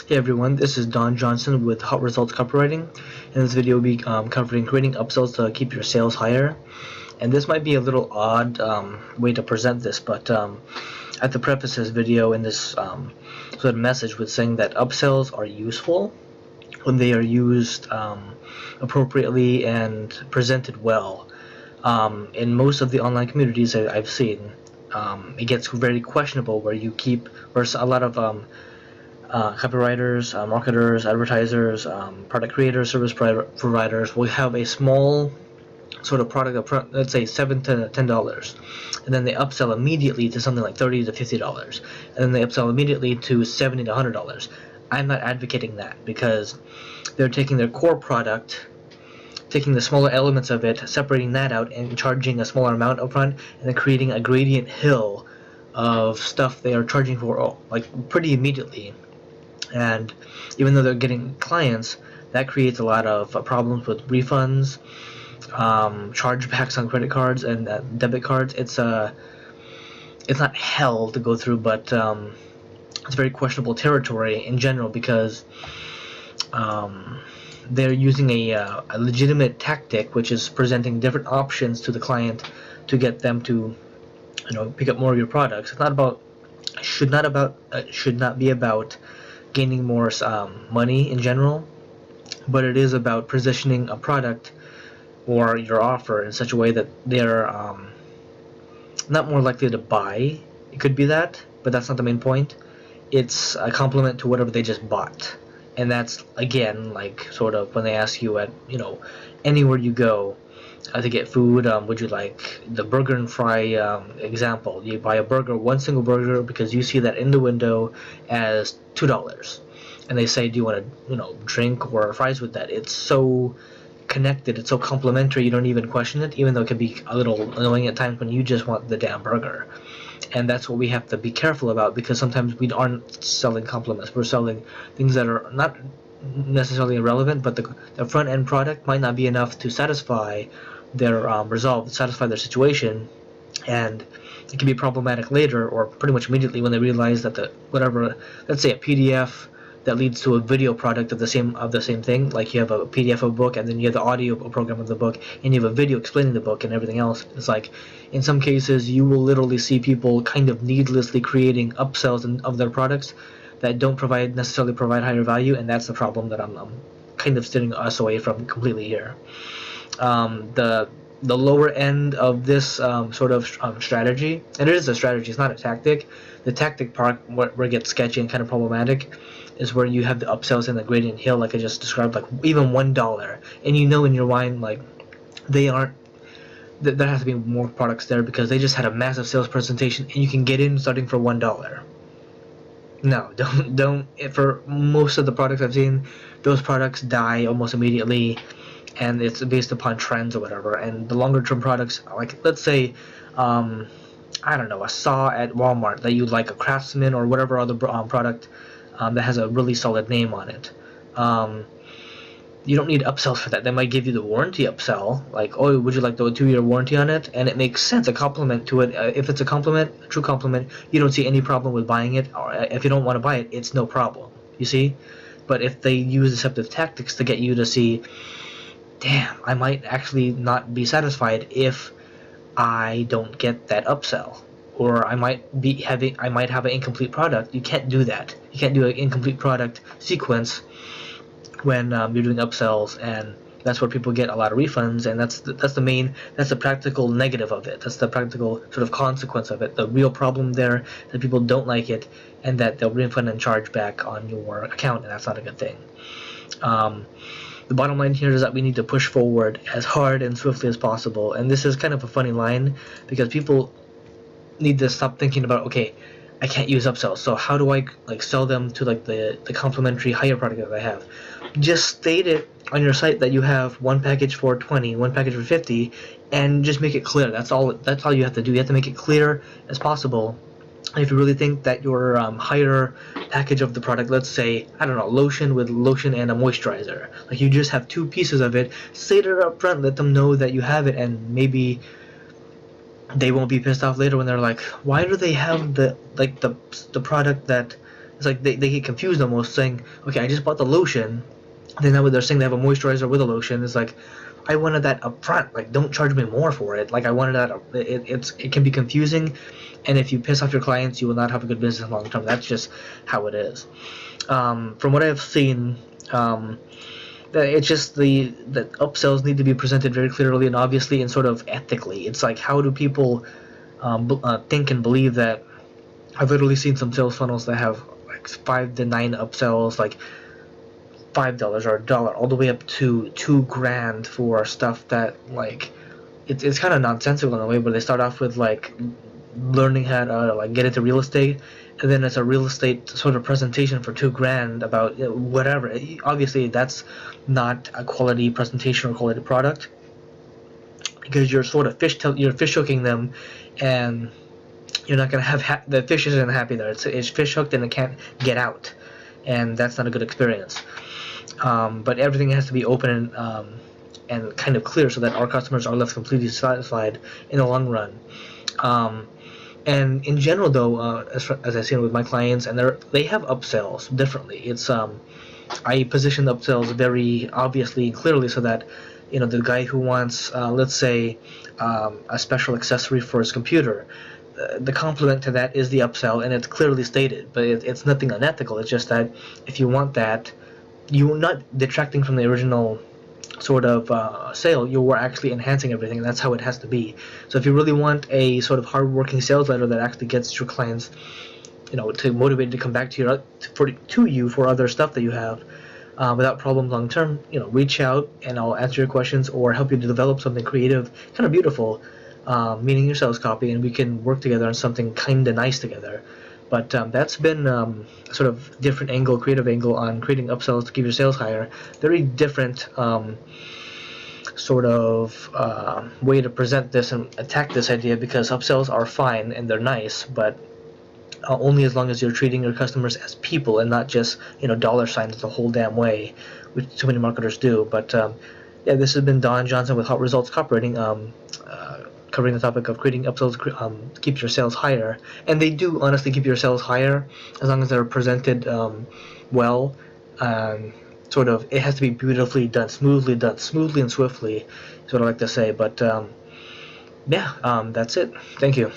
Hey everyone, this is Don Johnson with Hot Results Copywriting. In this video, we'll be covering creating upsells to keep your sales higher. And this might be a little odd way to present this, but I have to preface this video in this sort of message with saying that upsells are useful when they are used appropriately and presented well. In most of the online communities that I've seen, it gets very questionable where a lot of copywriters, marketers, advertisers, product creators, service providers will have a small sort of product up front, let's say $7 to $10, and then they upsell immediately to something like $30 to $50, and then they upsell immediately to $70 to $100. I'm not advocating that because they're taking their core product, taking the smaller elements of it, separating that out, and charging a smaller amount up front, and then creating a gradient hill of stuff they are charging for like pretty immediately. And even though they're getting clients, that creates a lot of problems with refunds, chargebacks on credit cards and debit cards. It's not hell to go through, but it's very questionable territory in general because they're using a legitimate tactic, which is presenting different options to the client to get them to, pick up more of your products. It's not about, should not be about gaining more money in general, but it is about positioning a product or your offer in such a way that they're not more likely to buy. It could be that, but that's not the main point. It's a complement to whatever they just bought. And that's, again, like sort of when they ask you at, anywhere you go to get food, would you like the burger and fry example? You buy a burger, one single burger, because you see that in the window as $2. And they say, do you want to, drink or fries with that? It's so connected, it's so complementary, you don't even question it, even though it can be a little annoying at times when you just want the damn burger. And that's what we have to be careful about, because sometimes we aren't selling compliments. We're selling things that are not necessarily irrelevant, but the front end product might not be enough to satisfy their satisfy their situation, and it can be problematic later or pretty much immediately when they realize that let's say a PDF that leads to a video product of the same thing. Like you have a PDF of a book, and then you have the audio program of the book, and you have a video explaining the book and everything else. It's like, in some cases, you will literally see people kind of needlessly creating upsells of their products that don't necessarily provide higher value, and that's the problem that I'm kind of steering us away from completely here. The lower end of this sort of strategy, and it is a strategy, it's not a tactic. The tactic part where it gets sketchy and kind of problematic is where you have the upsells and the gradient hill, like I just described, like even $1, and in your mind, like they aren't. There has to be more products there because they just had a massive sales presentation, and you can get in starting for $1. No, don't. For most of the products I've seen, those products die almost immediately, and it's based upon trends or whatever. And the longer term products, like let's say, I don't know, a saw at Walmart that you like, a Craftsman or whatever other product that has a really solid name on it. You don't need upsells for that. They might give you the warranty upsell, like, oh, would you like the 2-year warranty on it? And it makes sense, a compliment to it. If it's a true compliment, you don't see any problem with buying it. Or if you don't want to buy it, it's no problem, you see? But if they use deceptive tactics to get you to see, damn, I might actually not be satisfied if I don't get that upsell, or I might have an incomplete product. You can't do that. You can't do an incomplete product sequence when you're doing upsells, and that's where people get a lot of refunds, and that's the practical negative of it. That's the practical sort of consequence of it. The real problem there, that people don't like it, and that they'll refund and charge back on your account, and that's not a good thing. The bottom line here is that we need to push forward as hard and swiftly as possible, and this is kind of a funny line because people need to stop thinking about, okay, I can't use upsells, so how do I sell them to the complimentary higher product that I have? Just state it on your site that you have one package for $20, one package for $50, and just make it clear. That's all you have to do. You have to make it clear as possible. If you really think that your higher package of the product, let's say, I don't know, lotion with lotion and a moisturizer, like you just have 2 pieces of it, state it up front, let them know that you have it, and maybe they won't be pissed off later when they're like, why do they have the product that It's like they get confused almost, saying, okay, I just bought the lotion, then now they're saying they have a moisturizer with a lotion. It's like, I wanted that up front. Like, don't charge me more for it. Like, I wanted that. It can be confusing, and if you piss off your clients, you will not have a good business long term. That's just how it is. From what I've seen, it's just that upsells need to be presented very clearly and obviously and sort of ethically. It's like, how do people think and believe that? I've literally seen some sales funnels that have like 5 to 9 upsells, like $5 or $1, all the way up to $2,000 for stuff that, like, it's kind of nonsensical in a way, where they start off with like learning how to like get into real estate, and then it's a real estate sort of presentation for $2,000 about whatever. Obviously, that's not a quality presentation or quality product, because you're sort of you're fish hooking them, and you're not gonna have the fish isn't happy there. It's fish hooked and it can't get out, and that's not a good experience. But everything has to be open and kind of clear, so that our customers are left completely satisfied in the long run. And in general, though, as I've seen with my clients, and they have upsells differently. It's I position the upsells very obviously and clearly, so that the guy who wants, let's say, a special accessory for his computer, the complement to that is the upsell, and it's clearly stated. But it's nothing unethical. It's just that if you want that, you're not detracting from the original sort of sale. You were actually enhancing everything, and that's how it has to be. So if you really want a sort of hard-working sales letter that actually gets your clients, to motivate to come back to you for other stuff that you have, without problems long term, reach out and I'll answer your questions or help you to develop something creative, kind of beautiful, meaning your sales copy, and we can work together on something kind of nice together. But that's been sort of different angle, creative angle on creating upsells to keep your sales higher. Very different sort of way to present this and attack this idea, because upsells are fine and they're nice, but only as long as you're treating your customers as people and not just dollar signs the whole damn way, which too many marketers do. But yeah, this has been Don Johnson with Hot Results Copywriting, covering the topic of creating upsells to keep your sales higher. And they do honestly keep your sales higher as long as they're presented well. Sort of, it has to be beautifully done, smoothly and swiftly, is what I like to say. But yeah, that's it. Thank you.